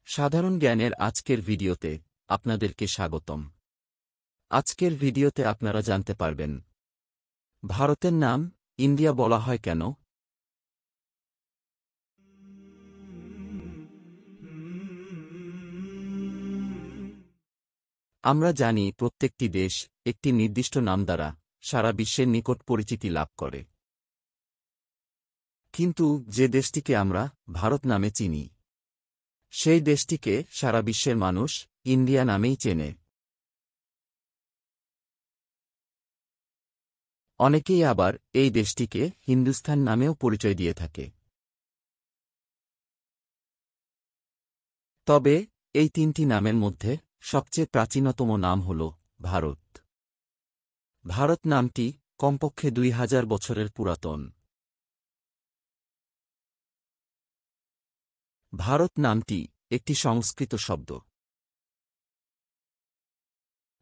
সাধারণ জ্ঞানের আজকের ভিডিওতে আপনাদেরকে স্বাগতম। আজকের ভিডিওতে আপনারা জানতে পারবেন ভারতের নাম ইন্ডিয়া বলা হয় কেন, আমরা জানি প্রত্যেকটি দেশ একটি নির্দিষ্ট নাম দ্বারা সারা বিশ্বের নিকট পরিচিতি লাভ করে, কিন্তু যে দেশটিকে আমরা ভারত নামে চিনি সেই দেশটিকে সারা বিশ্বের মানুষ ইন্ডিয়া নামেই চেনে। অনেকেই আবার এই দেশটিকে হিন্দুস্তান নামেও পরিচয় দিয়ে থাকে। তবে এই তিনটি নামের মধ্যে সবচেয়ে প্রাচীনতম নাম হল ভারত। ভারত নামটি কমপক্ষে 2000 বছরের পুরাতন। ভারত নামটি একটি সংস্কৃত শব্দ।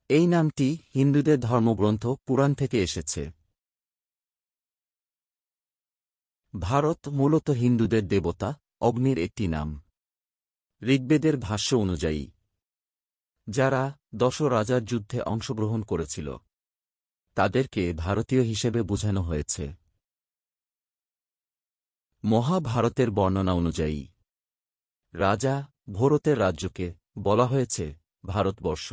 এই নামটি হিন্দুদের ধর্মগ্রন্থ পুরাণ থেকে এসেছে। ভারত মূলত হিন্দুদের দেবতা অগ্নির একটি নাম। ঋগ্বেদের ভাষ্য অনুযায়ী যারা 10 রাজার যুদ্ধে অংশগ্রহণ করেছিল তাদেরকে ভারতীয় হিসেবে বোঝানো হয়েছে। মহাভারতের বর্ণনা অনুযায়ী রাজা ভরতের রাজ্যকে বলা হয়েছে ভারতবর্ষ।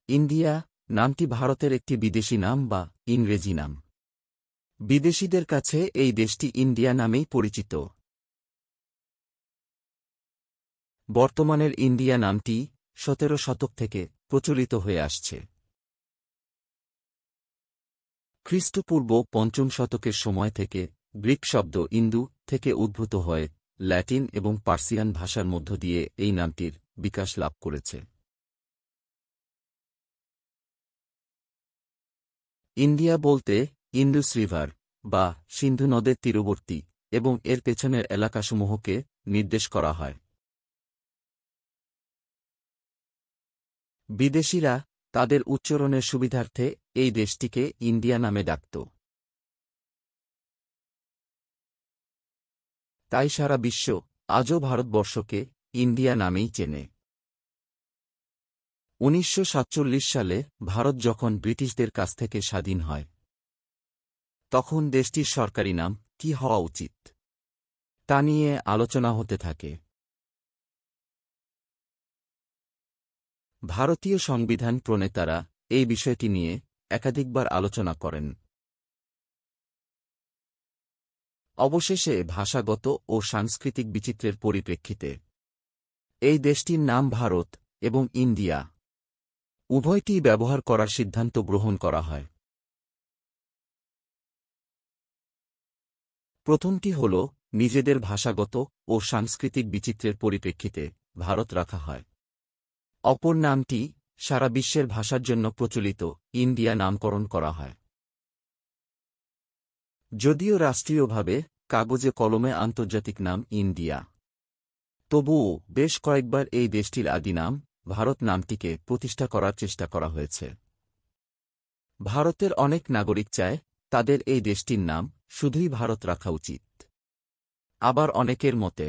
ইন্ডিয়া নামটি ভারতের একটি বিদেশি নাম বা ইংরেজি নাম। বিদেশীদের কাছে এই দেশটি ইন্ডিয়া নামেই পরিচিত। বর্তমানের ইন্ডিয়া নামটি 17 শতক থেকে প্রচলিত হয়ে আসছে। খ্রিস্টপূর্ব 5ম শতকের সময় থেকে গ্রিক শব্দ ইন্দু থেকে উদ্ভূত হয়ে ল্যাটিন এবং পার্সিয়ান ভাষার মধ্য দিয়ে এই নামটির বিকাশ লাভ করেছে। ইন্ডিয়া বলতে ইন্দুস রিভার বা সিন্ধু নদের তীরবর্তী এবং এর পেছনের এলাকাসমূহকে নির্দেশ করা হয়। বিদেশীরা তাদের উচ্চারণের সুবিধার্থে এই দেশটিকে ইন্ডিয়া নামে ডাকত। তাই সারা বিশ্ব আজও ভারতবর্ষকে ইন্ডিয়া নামেই চেনে। 1947 সালে ভারত যখন ব্রিটিশদের কাছ থেকে স্বাধীন হয় তখন দেশটির সরকারি নাম কী হওয়া উচিত তা নিয়ে আলোচনা হতে থাকে। ভারতীয় সংবিধান প্রণেতারা এই বিষয়টি নিয়ে একাধিকবার আলোচনা করেন। অবশেষে ভাষাগত ও সাংস্কৃতিক বিচিত্রের পরিপ্রেক্ষিতে এই দেশটির নাম ভারত এবং ইন্ডিয়া উভয়টিই ব্যবহার করার সিদ্ধান্ত গ্রহণ করা হয়। প্রথমটি হল নিজেদের ভাষাগত ও সাংস্কৃতিক বিচিত্রের পরিপ্রেক্ষিতে ভারত রাখা হয়। অপর নামটি সারা বিশ্বের ভাষার জন্য প্রচলিত ইন্ডিয়া নামকরণ করা হয়। যদিও রাষ্ট্রীয়ভাবে কাগজে কলমে আন্তর্জাতিক নাম ইন্ডিয়া, তবুও বেশ কয়েকবার এই দেশটির আদি নাম ভারত নামটিকে প্রতিষ্ঠা করার চেষ্টা করা হয়েছে। ভারতের অনেক নাগরিক চায় তাদের এই দেশটির নাম শুধুই ভারত রাখা উচিত। আবার অনেকের মতে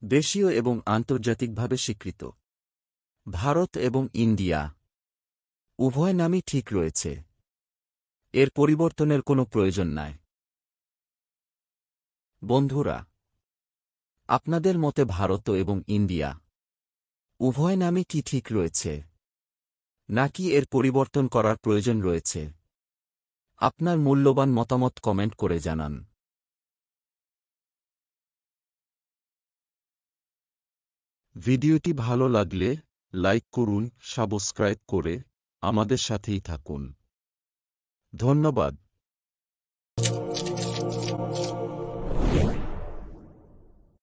দেশীয় এবং আন্তর্জাতিকভাবে স্বীকৃত ভারত এবং ইন্ডিয়া উভয় নামই ঠিক রয়েছে, এর পরিবর্তনের কোনো প্রয়োজন নাই। বন্ধুরা, আপনাদের মতে ভারত এবং ইন্ডিয়া উভয় নামই কি ঠিক রয়েছে, নাকি এর পরিবর্তন করার প্রয়োজন রয়েছে? আপনার মূল্যবান মতামত কমেন্ট করে জানান। ভিডিওটি ভালো লাগলে লাইক করুন, সাবস্ক্রাইব করে আমাদের সাথেই থাকুন। ধন্যবাদ।